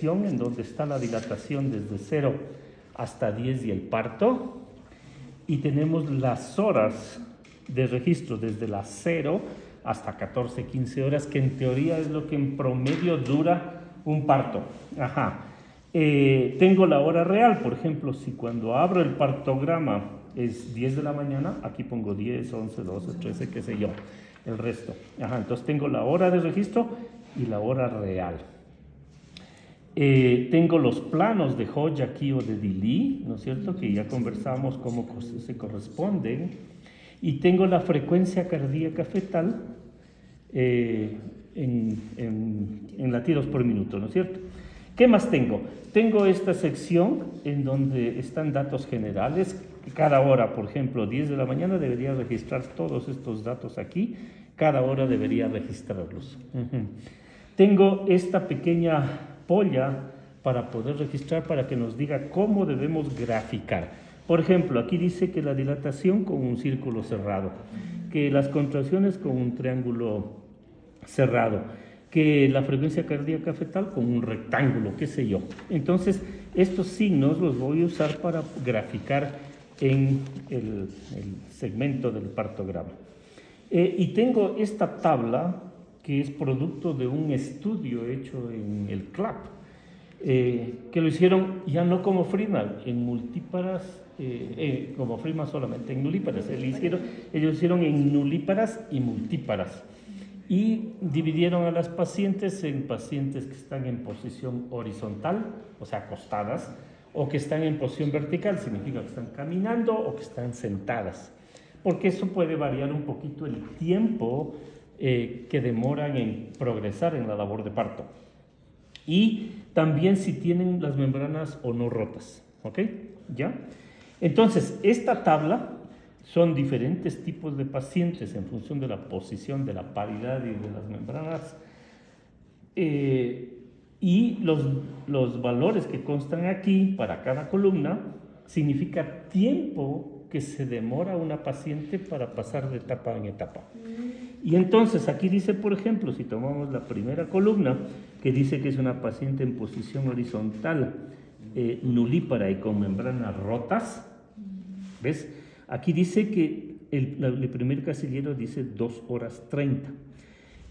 sección en donde está la dilatación desde 0 hasta 10 y el parto. Y tenemos las horas de registro desde las 0 hasta 14, 15 horas, que en teoría es lo que en promedio dura un parto. Ajá. Tengo la hora real, por ejemplo, si cuando abro el partograma es 10 de la mañana, aquí pongo 10, 11, 12, 13, qué sé yo, el resto. Ajá, entonces tengo la hora de registro y la hora real. Tengo los planos de Hodge aquí o de Dili, ¿no es cierto? Que ya conversamos cómo se corresponden. Y tengo la frecuencia cardíaca fetal en latidos por minuto, ¿no es cierto? ¿Qué más tengo? Tengo esta sección en donde están datos generales. Cada hora, por ejemplo, 10 de la mañana debería registrar todos estos datos aquí. Cada hora debería registrarlos. Tengo esta pequeña polla para poder registrar, para que nos diga cómo debemos graficar. Por ejemplo, aquí dice que la dilatación con un círculo cerrado, que las contracciones con un triángulo cerrado, que la frecuencia cardíaca fetal con un rectángulo, qué sé yo. Entonces, estos signos los voy a usar para graficar en el segmento del partograma. Y tengo esta tabla que es producto de un estudio hecho en el CLAP, que lo hicieron ya no como Freeman, en multíparas, como Freeman solamente en nulíparas. Ellos hicieron en nulíparas y multíparas. Y dividieron a las pacientes en pacientes que están en posición horizontal, o sea, acostadas, o que están en posición vertical, significa que están caminando o que están sentadas. Porque eso puede variar un poquito el tiempo que demoran en progresar en la labor de parto. Y también si tienen las membranas o no rotas, ¿ok? ¿Ya? Entonces, esta tabla son diferentes tipos de pacientes en función de la posición, de la paridad y de las membranas. Y los valores que constan aquí para cada columna significa tiempo que se demora una paciente para pasar de etapa en etapa. Y entonces aquí dice, por ejemplo, si tomamos la primera columna, que dice que es una paciente en posición horizontal, nulípara y con membranas rotas, ¿ves? Aquí dice que el primer casillero dice 2 horas 30.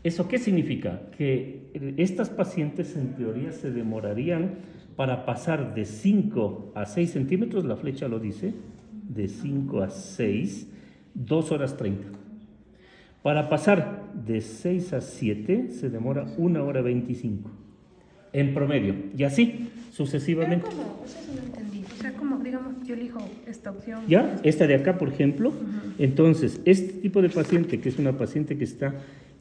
¿Eso qué significa? Que estas pacientes en teoría se demorarían para pasar de 5 a 6 centímetros, la flecha lo dice, de 5 a 6, 2 horas 30. Para pasar de 6 a 7 se demora 1 hora 25, en promedio, y así sucesivamente. Pero ¿cómo? Eso no entendí. O sea, como, digamos, yo elijo esta opción. ¿Ya? Esta de acá, por ejemplo. Entonces, este tipo de paciente, que es una paciente que está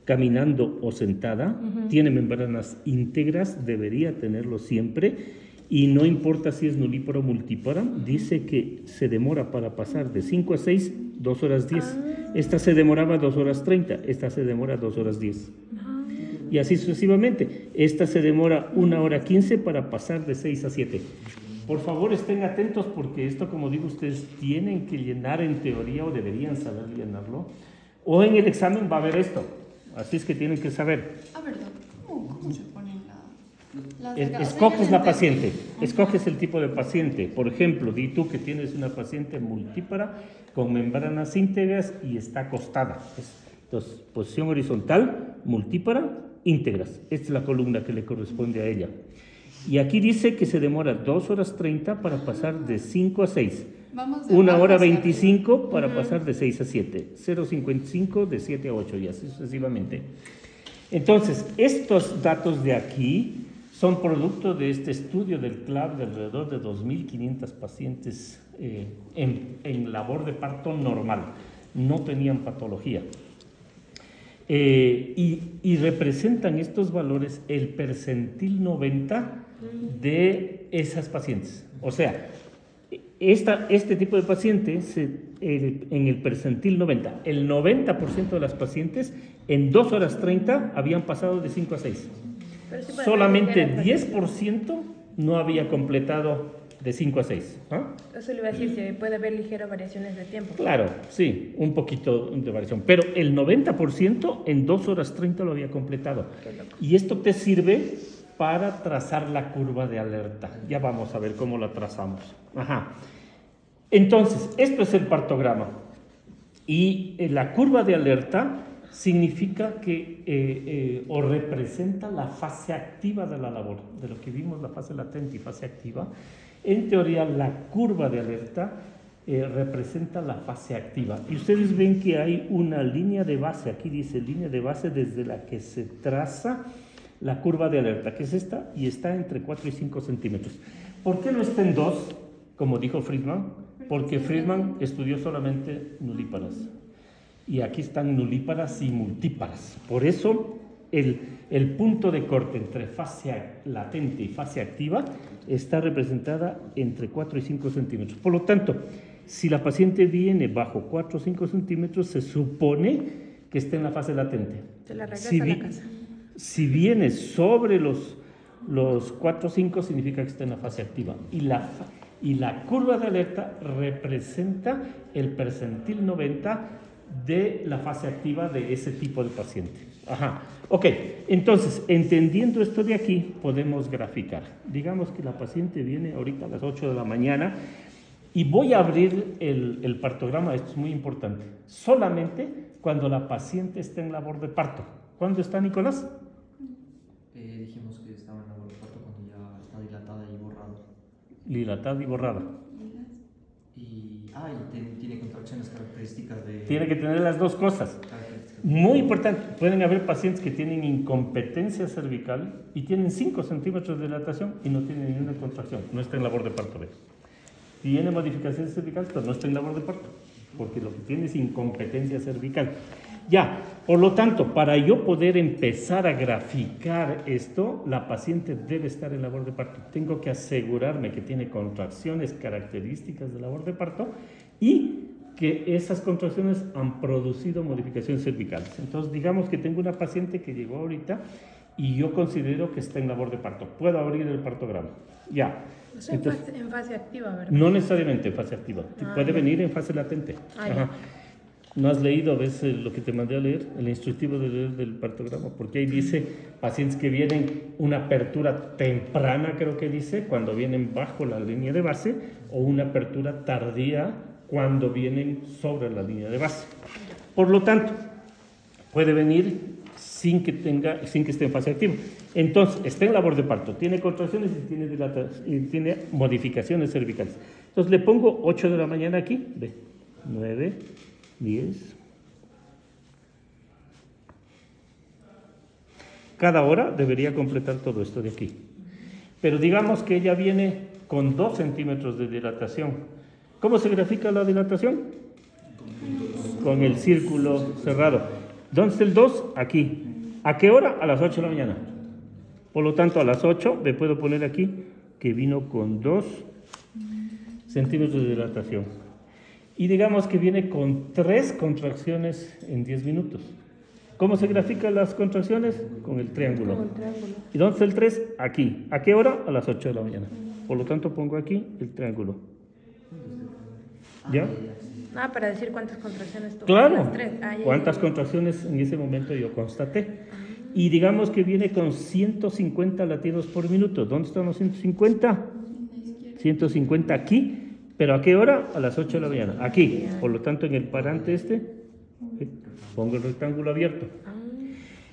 caminando o sentada, tiene membranas íntegras, debería tenerlo siempre, y no importa si es nulípara o multípara, dice que se demora para pasar de 5 a 6, 2 horas 10. Esta se demoraba 2 horas 30, esta se demora 2 horas 10. Y así sucesivamente. Esta se demora 1 hora 15 para pasar de 6 a 7. Por favor, estén atentos porque esto, como digo, ustedes tienen que llenar en teoría o deberían saber llenarlo. O en el examen va a haber esto. Así es que tienen que saber. A ver, ¿cómo se ponen las Escoges la paciente, escoges el tipo de paciente. Por ejemplo, di tú que tienes una paciente multípara con membranas íntegras y está acostada. Entonces, posición horizontal, multípara, íntegras. Esta es la columna que le corresponde a ella. Y aquí dice que se demora 2 horas 30 para pasar de 5 a 6. 1 hora 25 para pasar de 6 a 7. 0,55 de 7 a 8 y así sucesivamente. Entonces, estos datos de aquí son producto de este estudio del CLAP de alrededor de 2.500 pacientes en labor de parto normal. No tenían patología. Y representan estos valores el percentil 90 de esas pacientes. O sea, este tipo de pacientes, en el percentil 90, el 90% de las pacientes en 2 horas 30 habían pasado de 5 a 6. Solamente 10% no había completado de 5 a 6. ¿Ah? Eso le iba a decir, si puede haber ligeras variaciones de tiempo. Claro, sí, un poquito de variación. Pero el 90% en 2 horas 30 lo había completado. Y esto te sirve para trazar la curva de alerta. Ya vamos a ver cómo la trazamos. Ajá. Entonces, esto es el partograma. Y la curva de alerta significa que o representa la fase activa de la labor, de lo que vimos, la fase latente y fase activa. En teoría, la curva de alerta representa la fase activa. Y ustedes ven que hay una línea de base, aquí dice línea de base desde la que se traza la curva de alerta, que es esta, y está entre 4 y 5 centímetros. ¿Por qué no está en 2, como dijo Friedman? Porque Friedman estudió solamente nulíparas. Y aquí están nulíparas y multíparas. Por eso el punto de corte entre fase latente y fase activa está representada entre 4 y 5 centímetros. Por lo tanto, si la paciente viene bajo 4 o 5 centímetros, se supone que está en la fase latente. Se la regresa a la casa. Si viene sobre los 4 o 5, significa que está en la fase activa. Y la curva de alerta representa el percentil 90 de la fase activa de ese tipo de paciente. Ajá. Ok, entonces, entendiendo esto de aquí, podemos graficar. Digamos que la paciente viene ahorita a las 8 de la mañana y voy a abrir el partograma, esto es muy importante, solamente cuando la paciente esté en labor de parto. ¿Cuándo está, Nicolás? Dijimos que estaba en labor de parto cuando ya está dilatada y borrada. Dilatada y borrada. Y tiene contracciones características de... Tiene que tener las dos cosas. Muy importante, pueden haber pacientes que tienen incompetencia cervical y tienen 5 centímetros de dilatación y no tienen ninguna contracción, no está en labor de parto. Tiene modificaciones cervicales, pero no está en labor de parto, porque lo que tiene es incompetencia cervical. Ya, por lo tanto, para yo poder empezar a graficar esto, la paciente debe estar en labor de parto. Tengo que asegurarme que tiene contracciones características de labor de parto y que esas contracciones han producido modificaciones cervicales. Entonces, digamos que tengo una paciente que llegó ahorita y yo considero que está en labor de parto. Puedo abrir el partograma. Ya. O sea, entonces, en fase activa, ¿verdad? No necesariamente en fase activa. Puede venir en fase latente. Ajá. ¿No has leído a veces lo que te mandé a leer? El instructivo de leer del partograma. Porque ahí dice pacientes que vienen una apertura temprana, creo que dice, cuando vienen bajo la línea de base, o una apertura tardía cuando vienen sobre la línea de base. Por lo tanto, puede venir sin que esté en fase activa. Entonces, está en labor de parto, tiene contracciones y tiene modificaciones cervicales. Entonces, le pongo 8 de la mañana aquí, ve, 9, 10. Cada hora debería completar todo esto de aquí. Pero digamos que ella viene con 2 centímetros de dilatación. ¿Cómo se grafica la dilatación? Con el círculo cerrado. ¿Dónde está el 2? Aquí. ¿A qué hora? A las 8 de la mañana. Por lo tanto, a las 8 me puedo poner aquí que vino con 2 centímetros de dilatación. Y digamos que viene con 3 contracciones en 10 minutos. ¿Cómo se grafican las contracciones? Con el triángulo. ¿Y dónde está el 3? Aquí. ¿A qué hora? A las 8 de la mañana. Por lo tanto, pongo aquí el triángulo. ¿Ya? Para decir cuántas contracciones tuvo. Claro. Las 3. ¿Cuántas contracciones en ese momento yo constaté? Y digamos que viene con 150 latidos por minuto. ¿Dónde están los 150? 150 aquí. ¿Pero a qué hora? A las 8 de la mañana. Aquí. Por lo tanto, en el parante pongo el rectángulo abierto.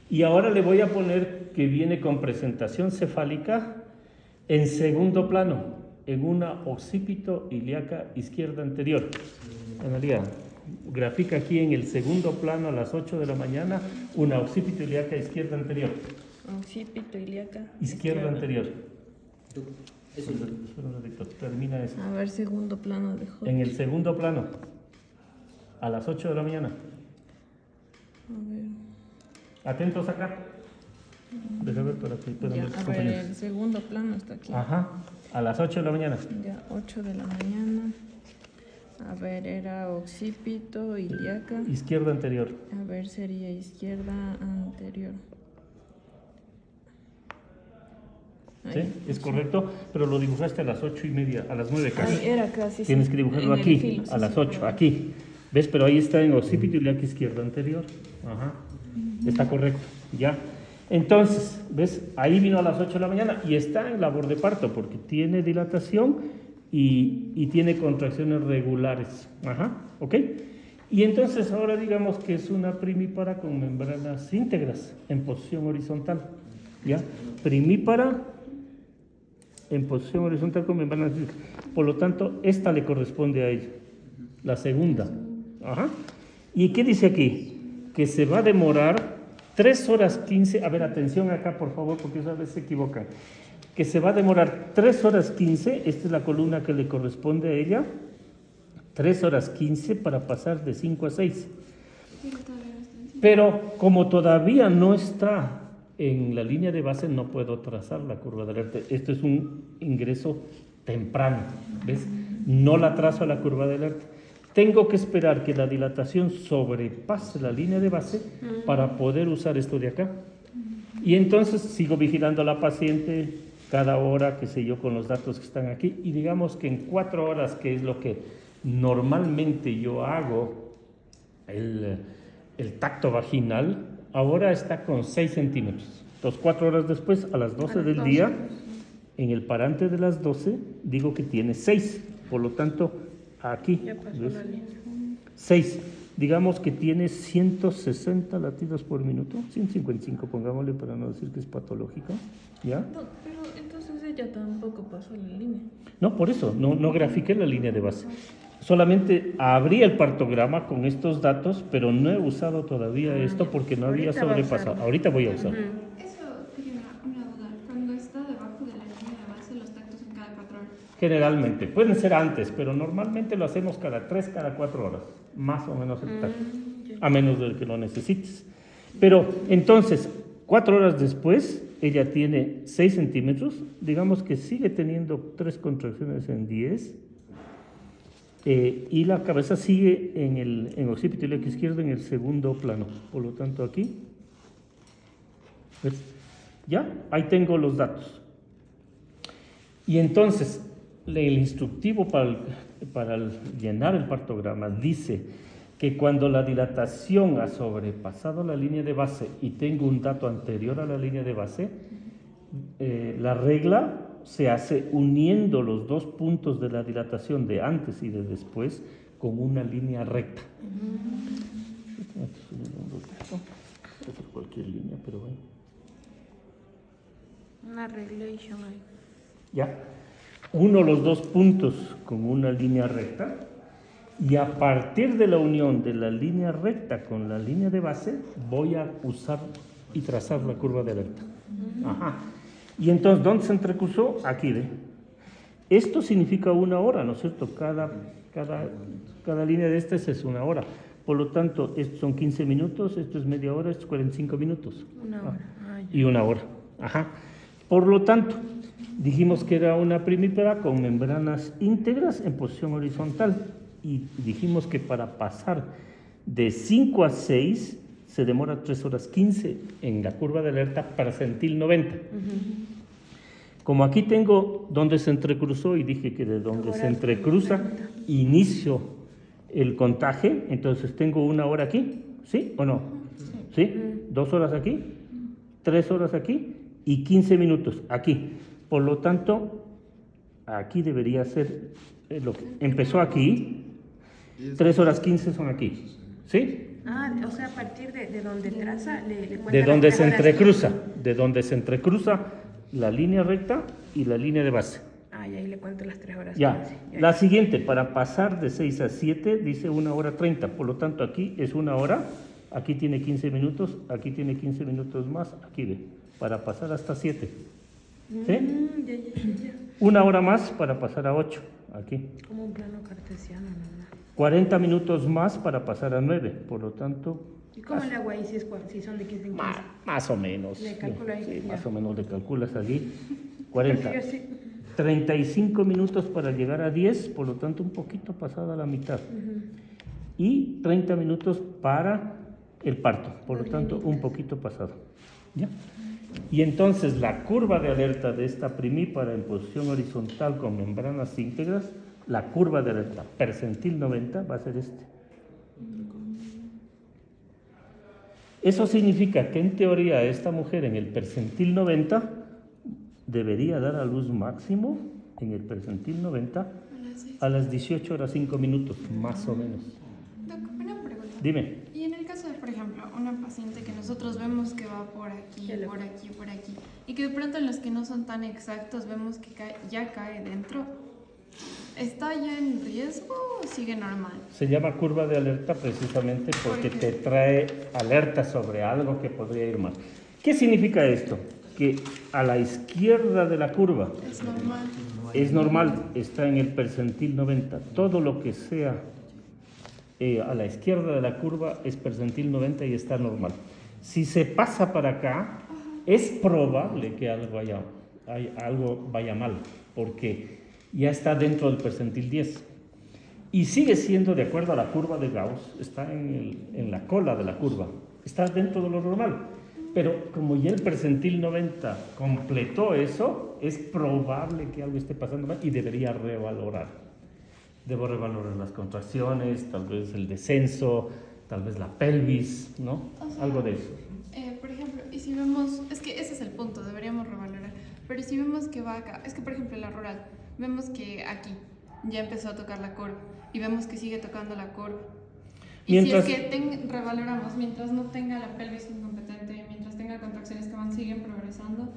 Y ahora le voy a poner que viene con presentación cefálica en segundo plano, en una occipito ilíaca izquierda anterior. Analía, grafica aquí en el segundo plano a las 8 de la mañana una occipito ilíaca izquierda anterior. Occipito ilíaca. Izquierda anterior. Eso termina eso. A ver, segundo plano de Hodgkin. En el segundo plano, a las 8 de la mañana. A ver. Atentos acá. Deja ver para que puedan ver tus A ver, compañeros. el segundo plano está aquí. Ajá, a las 8 de la mañana. Ya, 8 de la mañana. A ver, era occipito ilíaca. Izquierda anterior. A ver, sería izquierda anterior. ¿Sí? Es correcto, pero lo dibujaste a las 8:30, a las 9 casi. Ahí era casi. Tienes sí. que dibujarlo En el aquí, filo, a sí, las sí, 8, pero- aquí. ¿Ves? Pero ahí está en occipito ilíaca izquierda anterior. Ajá. Está correcto, ya. Entonces, ¿ves? Ahí vino a las 8 de la mañana y está en labor de parto porque tiene dilatación y tiene contracciones regulares. Ajá, ¿ok? Y entonces ahora digamos que es una primípara con membranas íntegras en posición horizontal. ¿Ya? Primípara en posición horizontal con membranas íntegras. Por lo tanto, esta le corresponde a ella. La segunda. Ajá. ¿Y qué dice aquí? Que se va a demorar 3 horas 15. A ver, atención acá, por favor, porque a veces se equivocan. Que se va a demorar 3 horas 15. Esta es la columna que le corresponde a ella. 3 horas 15 para pasar de 5 a 6. Pero como todavía no está en la línea de base, no puedo trazar la curva de alerta. Esto es un ingreso temprano, ¿ves? No la trazo a la curva de alerta. Tengo que esperar que la dilatación sobrepase la línea de base para poder usar esto de acá. Y entonces sigo vigilando a la paciente cada hora, qué sé yo, con los datos que están aquí. Y digamos que en 4 horas, que es lo que normalmente yo hago, el tacto vaginal, ahora está con 6 centímetros. Entonces, 4 horas después, a las 12 del día, en el parante de las 12, digo que tiene 6. Por lo tanto, aquí, Ya pasó ¿ves? la línea. 6. Digamos que tiene 160 latidos por minuto, 155, pongámosle para no decir que es patológico. ¿Ya? No, pero entonces ella tampoco pasó la línea. No, por eso, no grafiqué la línea de base. Solamente abrí el partograma con estos datos, pero no he usado todavía esto porque no había Ahorita va a sobrepasado. usarlo. Ahorita voy a usarlo. Eso quería una duda. Cuando está debajo de la línea de base, los tactos son cada 4 horas. Generalmente, pueden ser antes, pero normalmente lo hacemos cada 3, cada 4 horas, más o menos el tacto, a menos de que lo necesites. Pero entonces, 4 horas después, ella tiene 6 centímetros, digamos que sigue teniendo 3 contracciones en 10, y la cabeza sigue en occipito ilíaco izquierdo en el segundo plano. Por lo tanto, aquí, ¿ves? Ya, ahí tengo los datos. Y entonces, el instructivo para llenar el partograma dice que cuando la dilatación ha sobrepasado la línea de base y tengo un dato anterior a la línea de base, la regla se hace uniendo los 2 puntos de la dilatación de antes y de después con una línea recta. Puede ser cualquier línea, pero bueno. Una relation ahí. ¿Ya? Uno los 2 puntos con una línea recta y a partir de la unión de la línea recta con la línea de base voy a usar y trazar la curva de alerta. Ajá. Y entonces, ¿dónde se entrecruzó? Aquí, ¿ve? Esto significa 1 hora, ¿no es cierto? Cada línea de estas es 1 hora. Por lo tanto, estos son 15 minutos, esto es media hora, esto es 45 minutos. 1 hora. Y 1 hora. Ajá. Por lo tanto, dijimos que era una primípara con membranas íntegras en posición horizontal. Y dijimos que para pasar de 5 a 6 se demora 3 horas 15 en la curva de alerta percentil 90. Como aquí tengo donde se entrecruzó y dije que de donde se entrecruza inicio el contaje, entonces tengo 1 hora aquí, ¿sí o no? ¿Sí? 2 horas aquí, 3 horas aquí y 15 minutos aquí. Por lo tanto, aquí debería ser lo que empezó aquí, 3 horas 15 son aquí, ¿sí? Ah, o sea, a partir de donde traza, le cuenta De las donde 3 se horas. entrecruza la línea recta y la línea de base. Ah, y ahí le cuento las 3 horas. Ya, 15. la siguiente, para pasar de 6 a 7, dice 1 hora 30, por lo tanto aquí es 1 hora, aquí tiene 15 minutos, aquí tiene 15 minutos más, aquí ve, para pasar hasta 7. ¿Sí? Ya. 1 hora más para pasar a 8, aquí. Como un plano cartesiano, ¿no? 40 minutos más para pasar a 9, por lo tanto... ¿Y cómo le hago ahí si son de 15 en 15? Más o menos. Le calculo ahí, Sí, ya. más o menos le calculas allí. 40. Porque yo sí. 35 minutos para llegar a 10, por lo tanto un poquito pasada la mitad. Y 30 minutos para el parto, por lo tanto un poquito pasado. ¿Ya? Y entonces la curva de alerta de esta primípara en posición horizontal con membranas íntegras, la curva de alerta percentil 90 va a ser este. Eso significa que en teoría esta mujer en el percentil 90 debería dar a luz máximo en el percentil 90 a las 18 horas 5 minutos, más o menos. Doc, una pregunta. Dime. Y en el caso de, por ejemplo, una paciente que nosotros vemos que va por aquí, por aquí, por aquí, y que de pronto en los que no son tan exactos vemos que ya cae dentro, ¿está ya en riesgo o sigue normal? Se llama curva de alerta precisamente porque te trae alerta sobre algo que podría ir mal. ¿Qué significa esto? Que a la izquierda de la curva Es normal. es normal, está en el percentil 90. Todo lo que sea a la izquierda de la curva es percentil 90 y está normal. Si se pasa para acá, es probable que algo vaya mal, porque ya está dentro del percentil 10. Y sigue siendo, de acuerdo a la curva de Gauss, está en la cola de la curva, está dentro de lo normal. Pero como ya el percentil 90 completó eso, es probable que algo esté pasando mal y debería revalorar. Debo revalorar las contracciones, tal vez el descenso, tal vez la pelvis, ¿no? O sea, algo de eso. Por ejemplo, y si vemos, es que ese es el punto, deberíamos revalorar. Pero si vemos que va acá, es que por ejemplo en la rural, vemos que aquí ya empezó a tocar la curva y vemos que sigue tocando la curva. Y Mientras, si es que revaloramos, mientras no tenga la pelvis incompetente, mientras tenga contracciones que siguen progresando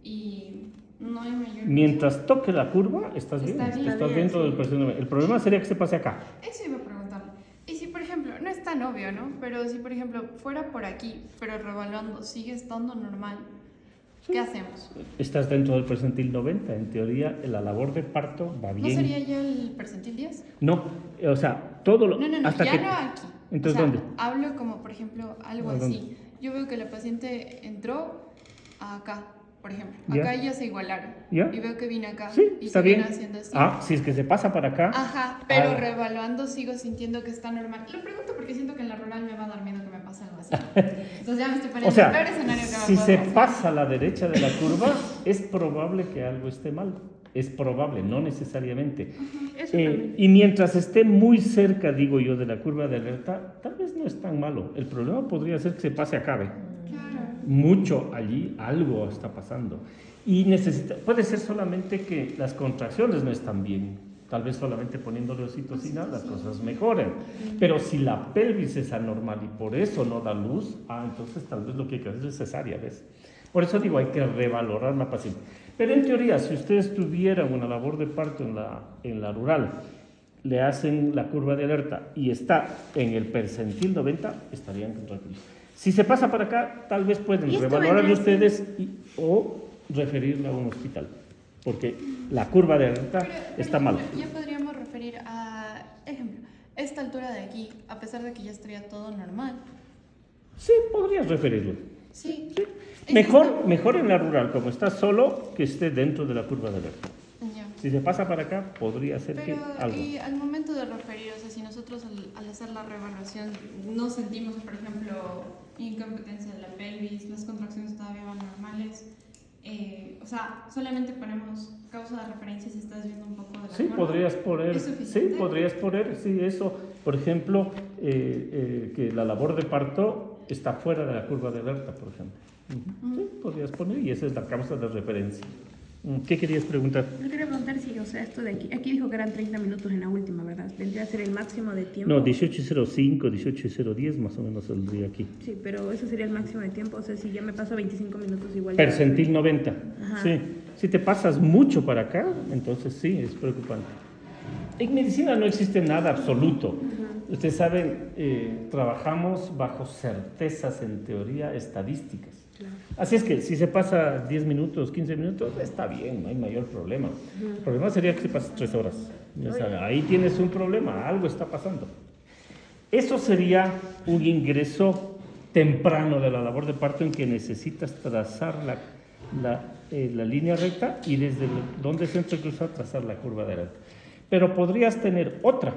y no hay mayor... mientras toque la curva, estás bien, Está bien, estás dentro del percentil 90. El problema sería que se pase acá. Eso iba a preguntarle. Y si, por ejemplo, no es tan obvio, ¿no? Pero si, por ejemplo, fuera por aquí, pero revaluando, sigue estando normal, ¿qué hacemos? Estás dentro del percentil 90. En teoría, la labor de parto va bien. ¿No sería ya el percentil 10? No, o sea, todo lo... No, hasta ya que, no aquí. Entonces, O sea, ¿dónde? hablo como, por ejemplo, algo ¿A así. dónde? Yo veo que la paciente entró acá, por ejemplo. Ya. Acá ya se igualaron. Ya. Y veo que viene acá. Sí, y está se viene bien. haciendo así. Ah, si es que se pasa para acá. Ajá, pero Ah. revaluando sigo sintiendo que está normal. Lo pregunto porque siento que en la rural me va a dar miedo que me pase algo así. Entonces ya me estoy poniendo O sea, el peor escenario que me si pueda se pasar. pasa a la derecha de la curva, es probable que algo esté mal. Es probable, no necesariamente. Eso también. Y mientras esté muy cerca, digo yo, de la curva de alerta, tal vez no es tan malo. El problema podría ser que se pase acá, ¿ve? Claro. Mucho allí, algo está pasando. Y puede ser solamente que las contracciones no están bien. Tal vez solamente poniéndole oxitocina las cosas mejoran. Pero si la pelvis es anormal y por eso no da luz, entonces tal vez lo que hay que hacer es cesárea, ¿ves? Por eso digo, hay que revalorar la paciente. Pero en teoría, si ustedes tuvieran una labor de parto en la rural, le hacen la curva de alerta y está en el percentil 90, estarían tranquilos. Si se pasa para acá, tal vez pueden ¿Y esto revalorarle vendrá ustedes o referirla a un hospital, porque la curva de alerta Pero, está por mal. ejemplo, ya podríamos referir a, ejemplo, esta altura de aquí, a pesar de que ya estaría todo normal. Sí, podrías referirlo. Sí. Sí. Es Mejor en la rural, como está solo, que esté dentro de la curva de alerta. Ya. Si se pasa para acá, podría ser que Pero algo. y al momento de referir, o sea, si nosotros al hacer la reevaluación no sentimos, por ejemplo, incompetencia de la pelvis, las contracciones todavía van normales, o sea, solamente ponemos causa de referencia si estás viendo un poco de la Sí, curva. podrías poner, ¿Es sí, suficiente? podrías poner, sí, eso. Por ejemplo, que la labor de parto está fuera de la curva de alerta, por ejemplo. Sí, podrías poner y esa es la causa de referencia. ¿Qué querías preguntar? Yo quería preguntar si, o sea, esto de aquí dijo que eran 30 minutos en la última, ¿verdad? ¿Vendría a ser el máximo de tiempo? No, 18:05, 18:010 más o menos saldría aquí. Sí, pero eso sería el máximo de tiempo, o sea, si ya me paso 25 minutos igual... Percentil 90. Ajá. Sí. Si te pasas mucho para acá, entonces sí, es preocupante. En medicina no existe nada absoluto. Ustedes saben, trabajamos bajo certezas en teoría estadísticas. Claro. Así es que si se pasa 10 minutos, 15 minutos, está bien, no hay mayor problema. El problema sería que se pase 3 horas. Ya saben, ahí tienes un problema, algo está pasando. Eso sería un ingreso temprano de la labor de parto en que necesitas trazar la línea recta y desde donde se entrecruza trazar la curva de alerta. Pero podrías tener otra.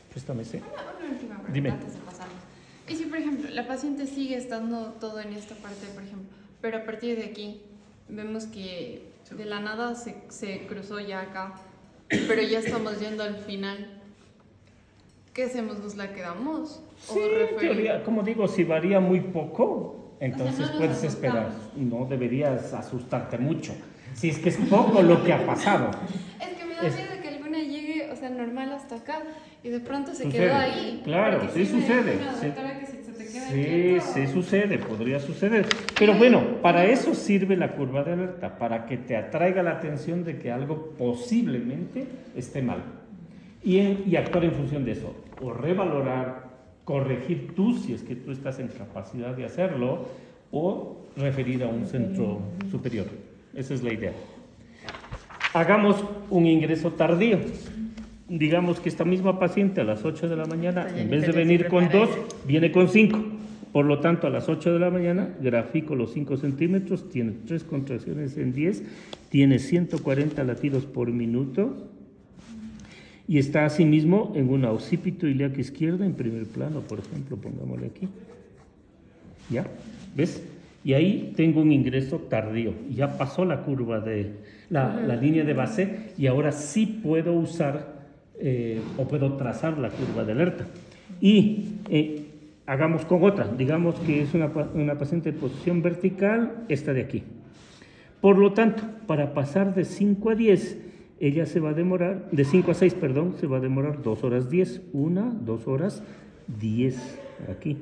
Préstame ese. Una última pregunta Dime. antes de pasarnos. Y si, por ejemplo, la paciente sigue estando todo en esta parte, por ejemplo, pero a partir de aquí vemos que de la nada se cruzó ya acá, pero ya estamos yendo al final. ¿qué hacemos? ¿Nos la quedamos? Sí, en teoría, como digo, si varía muy poco, entonces O sea, no nos puedes esperar. asustamos. No deberías asustarte mucho. Si es que es poco lo que ha pasado. Es que me da Es- miedo que alguna llegue, o sea, normal hasta acá y de pronto se Sucede. quedó ahí. Claro, Porque sí me sucede, dijo una sí. doctora que si se te queda Sí, quieto, sí sucede, podría suceder. Pero bueno, para eso sirve la curva de alerta, para que te atraiga la atención de que algo posiblemente esté mal. Y actuar en función de eso. O revalorar, corregir tú si es que tú estás en capacidad de hacerlo, o referir a un centro superior. Esa es la idea. Hagamos un ingreso tardío. Digamos que esta misma paciente a las 8 de la mañana, en vez de venir con 2, viene con 5. Por lo tanto, a las 8 de la mañana, grafico los 5 centímetros, tiene 3 contracciones en 10, tiene 140 latidos por minuto y está asimismo en una occipito ilíaca izquierda en primer plano, por ejemplo, pongámosle aquí. ¿Ya? ¿Ves? Y ahí tengo un ingreso tardío. Ya pasó la curva de la línea de base y ahora sí puedo usar o puedo trazar la curva de alerta. Y hagamos con otra. Digamos que es una paciente en posición vertical, esta de aquí. Por lo tanto, para pasar de 5 a 10, ella se va a demorar, de 5 a 6, perdón, se va a demorar 2 horas 10. 1, 2 horas 10 aquí.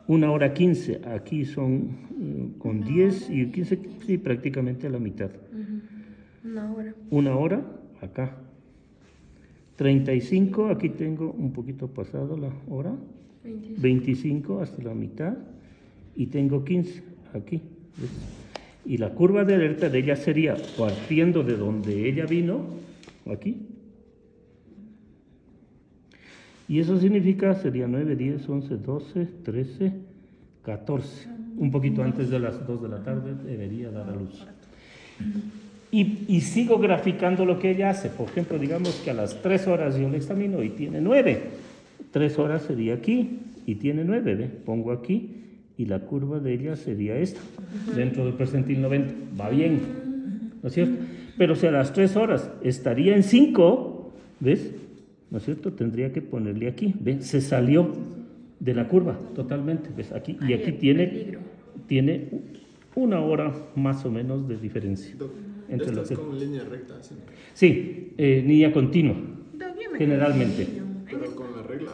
1 hora 15, aquí son con 10 y 15, sí, prácticamente a la mitad. Una hora. 1 hora, acá. 35, aquí tengo un poquito pasado la hora. 25 hasta la mitad. Y tengo 15, aquí. ¿Ves? Y la curva de alerta de ella sería partiendo de donde ella vino, aquí. Y eso significa, sería 9, 10, 11, 12, 13, 14. Un poquito antes de las 2 de la tarde debería dar a luz. Y sigo graficando lo que ella hace. Por ejemplo, digamos que a las 3 horas yo le examino y tiene 9. 3 horas sería aquí y tiene 9. ¿Ve? Pongo aquí y la curva de ella sería esta, dentro del percentil 90. Va bien, ¿no es cierto? Pero si a las 3 horas estaría en 5, ¿ves? ¿No es cierto? Tendría que ponerle aquí. ¿Ven? Se salió de la curva totalmente. ¿Ves? Aquí. Y aquí tiene 1 hora más o menos de diferencia. Entre Esto lo es que... como línea recta, ¿sí? Sí, línea continua, generalmente. Pero con la regla.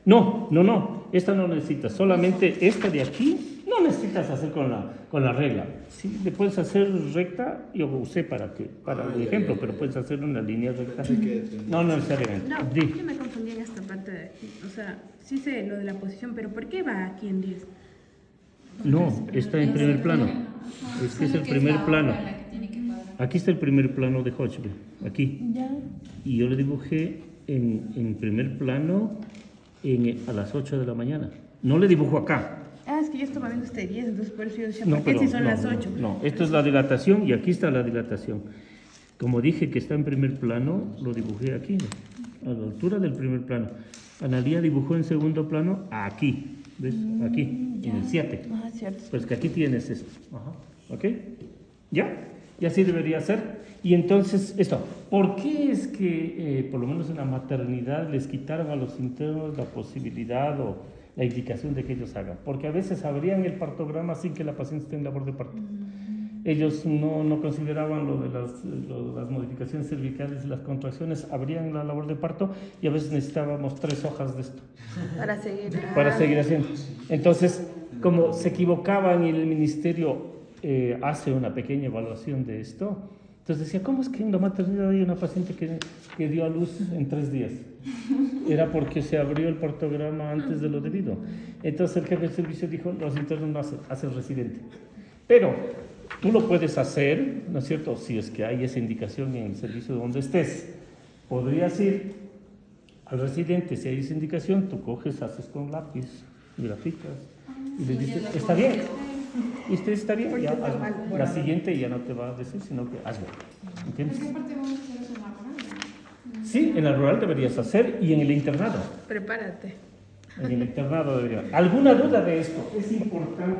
No. Esta no necesitas. Solamente esta de aquí no necesitas hacer con la regla. Sí, le puedes hacer recta, yo usé para el ejemplo, pero puedes hacer una línea recta. No necesariamente. No, Di. yo me confundí en esta parte de aquí. O sea, sí sé lo de la posición, pero ¿por qué va aquí en 10? No, está en primer plano. Es que es el primer plano. Aquí está el primer plano de Hodgkin, aquí. Y yo le dibujé en primer plano a las 8 de la mañana. No le dibujo acá. Ah, es que yo estaba viendo este 10, entonces por eso yo decía, No, ¿por qué pero si son no, las 8? No, esto es la dilatación y aquí está la dilatación. Como dije que está en primer plano, lo dibujé aquí, a la altura del primer plano. Analía dibujó en segundo plano aquí, ¿ves? Aquí, en el 7. Ah, cierto. Pues que aquí tienes esto. Ajá. ¿Ok? ¿Ya? Y así debería ser. Y entonces, esto, ¿por qué es que, por lo menos en la maternidad, les quitaron a los internos la posibilidad o la indicación de que ellos hagan? Porque a veces abrían el partograma sin que la paciente esté en labor de parto. Ellos no consideraban lo de las modificaciones cervicales y las contracciones, abrían la labor de parto y a veces necesitábamos 3 hojas de esto para seguir haciendo. Entonces, como se equivocaban y el ministerio hace una pequeña evaluación de esto, entonces decía, ¿cómo es que en la maternidad hay una paciente que dio a luz en 3 días? Era porque se abrió el partograma antes de lo debido. Entonces el jefe del servicio dijo, los internos no hacen residente. Pero tú lo puedes hacer, ¿no es cierto? Si es que hay esa indicación en el servicio donde estés. Podrías ir al residente, si hay esa indicación, tú coges, haces con lápiz, graficas y le dices, está bien. Y usted está bien, ya hazlo. La siguiente ya no te va a decir, sino que hazlo. ¿Entiendes? ¿Qué parte vamos a hacer eso en la rural? Sí, en el rural deberías hacer y en el internado. Prepárate. En el internado debería. ¿Alguna duda de esto? Es importante.